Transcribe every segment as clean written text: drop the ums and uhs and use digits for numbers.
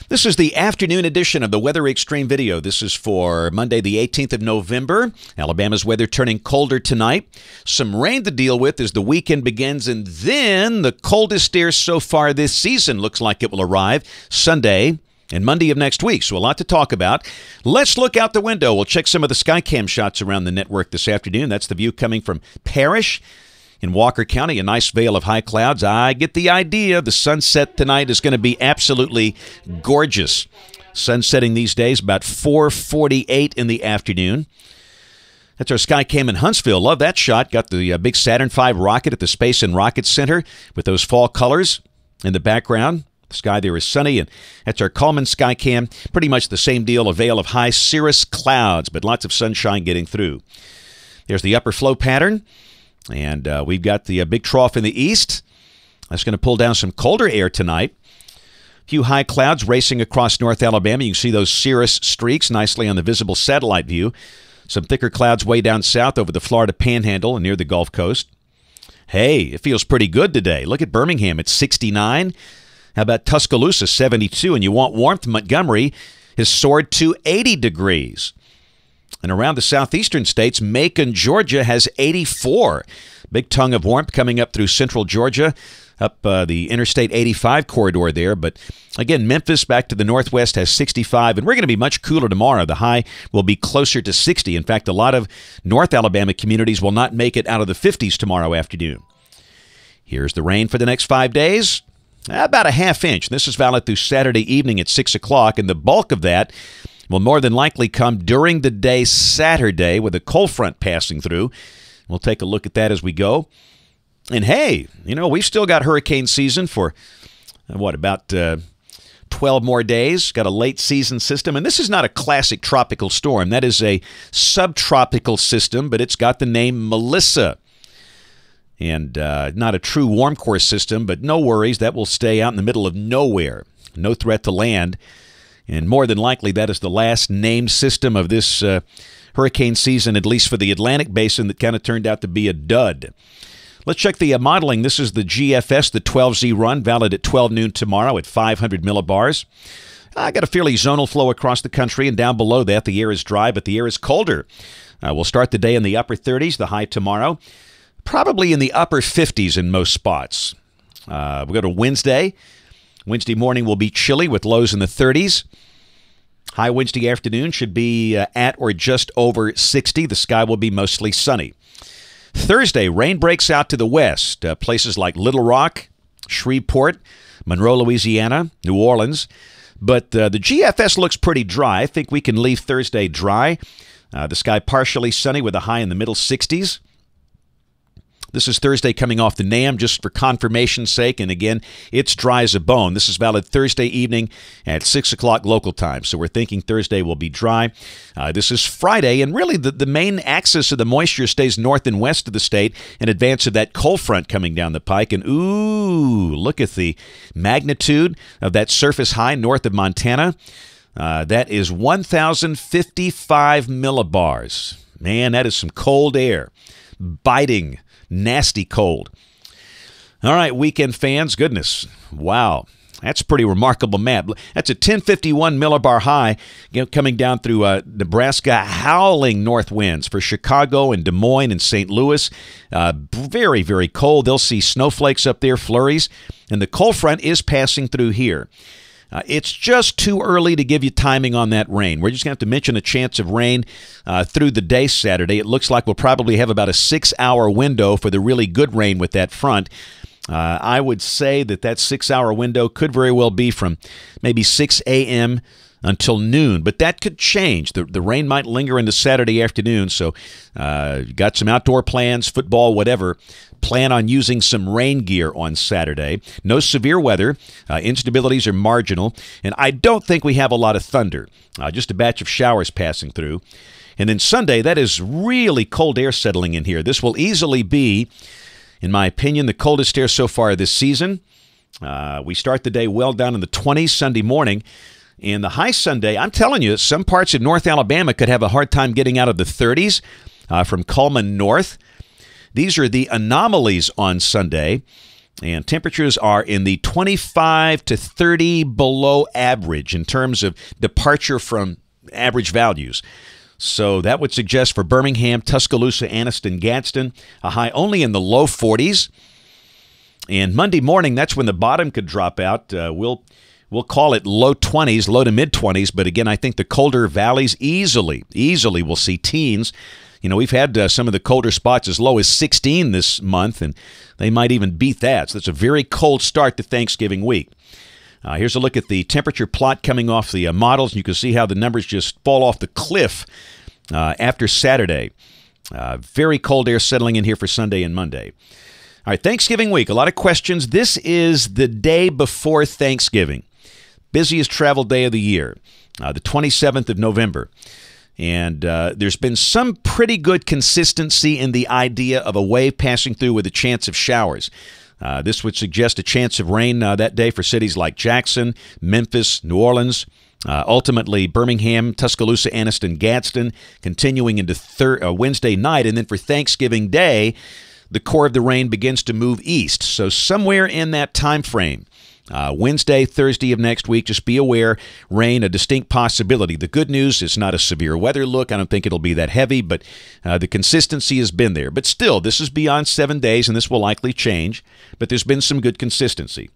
This is the afternoon edition of the Weather Xtreme video. This is for Monday, the 18th of November. Alabama's weather turning colder tonight. Some rain to deal with as the weekend begins, and then the coldest air so far this season looks like it will arrive Sunday and Monday of next week. So a lot to talk about. Let's look out the window. We'll check some of the Skycam shots around the network this afternoon. That's the view coming from Parrish in Walker County, a nice veil of high clouds. I get the idea. The sunset tonight is going to be absolutely gorgeous. Sun setting these days about 4:48 in the afternoon. That's our Skycam in Huntsville. Love that shot. Got the big Saturn V rocket at the Space and Rocket Center with those fall colors in the background. The sky there is sunny, and that's our Coleman Skycam. Pretty much the same deal, a veil of high cirrus clouds, but lots of sunshine getting through. There's the upper flow pattern. And we've got the big trough in the east. That's going to pull down some colder air tonight. A few high clouds racing across North Alabama. You can see those cirrus streaks nicely on the visible satellite view. Some thicker clouds way down south over the Florida Panhandle and near the Gulf Coast. Hey, it feels pretty good today. Look at Birmingham. It's 69. How about Tuscaloosa, 72? And you want warmth? Montgomery has soared to 80 degrees. And around the southeastern states, Macon, Georgia has 84. Big tongue of warmth coming up through central Georgia, up the Interstate 85 corridor there. But again, Memphis back to the northwest has 65. And we're going to be much cooler tomorrow. The high will be closer to 60. In fact, a lot of North Alabama communities will not make it out of the 50s tomorrow afternoon. Here's the rain for the next 5 days. About a ½ inch. This is valid through Saturday evening at 6 o'clock. And the bulk of that will more than likely come during the day Saturday with a cold front passing through. We'll take a look at that as we go. And hey, you know, we've still got hurricane season for, about 12 more days. Got a late season system. And this is not a classic tropical storm. That is a subtropical system, but it's got the name Melissa. And not a true warm core system, but no worries. That will stay out in the middle of nowhere. No threat to land. And more than likely, that is the last named system of this hurricane season, at least for the Atlantic Basin, that kind of turned out to be a dud. Let's check the modeling. This is the GFS, the 12Z run, valid at 12 noon tomorrow at 500 millibars. I got a fairly zonal flow across the country, and down below that, the air is dry, but the air is colder. We'll start the day in the upper 30s, the high tomorrow. Probably in the upper 50s in most spots. We'll go to Wednesday. Wednesday morning will be chilly with lows in the 30s. High Wednesday afternoon should be at or just over 60. The sky will be mostly sunny. Thursday, rain breaks out to the west. Places like Little Rock, Shreveport, Monroe, Louisiana, New Orleans. But the GFS looks pretty dry. I think we can leave Thursday dry. The sky partially sunny with a high in the middle 60s. This is Thursday coming off the NAM, just for confirmation's sake. And again, it's dry as a bone. This is valid Thursday evening at 6 o'clock local time. So we're thinking Thursday will be dry. This is Friday, and really the main axis of the moisture stays north and west of the state in advance of that cold front coming down the pike. And ooh, look at the magnitude of that surface high north of Montana. That is 1,055 millibars. Man, that is some cold air. Biting. Nasty cold. All right, weekend fans, goodness. Wow. That's a pretty remarkable map. That's a 1051 millibar high coming down through Nebraska, howling north winds for Chicago and Des Moines and St. Louis. Very, very cold. They'll see snowflakes up there, flurries, and the cold front is passing through here. It's just too early to give you timing on that rain. We're just going to have to mention a chance of rain through the day Saturday. It looks like we'll probably have about a 6-hour window for the really good rain with that front. I would say that 6-hour window could very well be from maybe 6 a.m. until noon, but that could change. The rain might linger into Saturday afternoon, so got some outdoor plans, football, whatever. Plan on using some rain gear on Saturday. No severe weather. Instabilities are marginal, and I don't think we have a lot of thunder. Just a batch of showers passing through. And then Sunday, that is really cold air settling in here. This will easily be, in my opinion, the coldest air so far this season. We start the day well down in the 20s Sunday morning. And the high Sunday, I'm telling you, some parts of North Alabama could have a hard time getting out of the 30s from Cullman north. These are the anomalies on Sunday. And temperatures are in the 25 to 30 below average in terms of departure from average values. So that would suggest for Birmingham, Tuscaloosa, Anniston, Gadsden, a high only in the low 40s. And Monday morning, that's when the bottom could drop out. We'll call it low 20s, low to mid 20s. But again, I think the colder valleys easily will see teens. You know, we've had some of the colder spots as low as 16 this month, and they might even beat that. So that's a very cold start to Thanksgiving week. Here's a look at the temperature plot coming off the models. You can see how the numbers just fall off the cliff after Saturday. Very cold air settling in here for Sunday and Monday. All right, Thanksgiving week, a lot of questions. This is the day before Thanksgiving, busiest travel day of the year, the 27th of November. And there's been some pretty good consistency in the idea of a wave passing through with a chance of showers. This would suggest a chance of rain that day for cities like Jackson, Memphis, New Orleans, ultimately Birmingham, Tuscaloosa, Anniston, Gadsden, continuing into Wednesday night. And then for Thanksgiving Day, the core of the rain begins to move east. So somewhere in that time frame, Wednesday, Thursday of next week, just be aware, rain, a distinct possibility. The good news, it's not a severe weather look. I don't think it'll be that heavy, but the consistency has been there. But still, this is beyond 7 days, and this will likely change, but there's been some good consistency.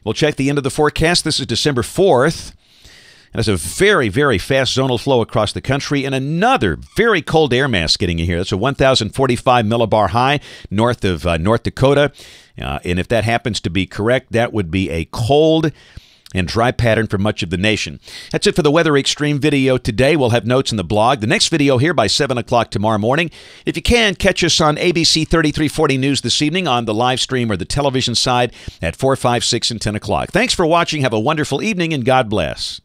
We'll check the end of the forecast. This is December 4th. There's a very, very fast zonal flow across the country and another very cold air mass getting in here. That's a 1,045 millibar high north of North Dakota. And if that happens to be correct, that would be a cold and dry pattern for much of the nation. That's it for the Weather Extreme video today. We'll have notes in the blog. The next video here by 7 o'clock tomorrow morning. If you can, catch us on ABC 3340 News this evening on the live stream or the television side at 4, 5, 6, and 10 o'clock. Thanks for watching. Have a wonderful evening, and God bless.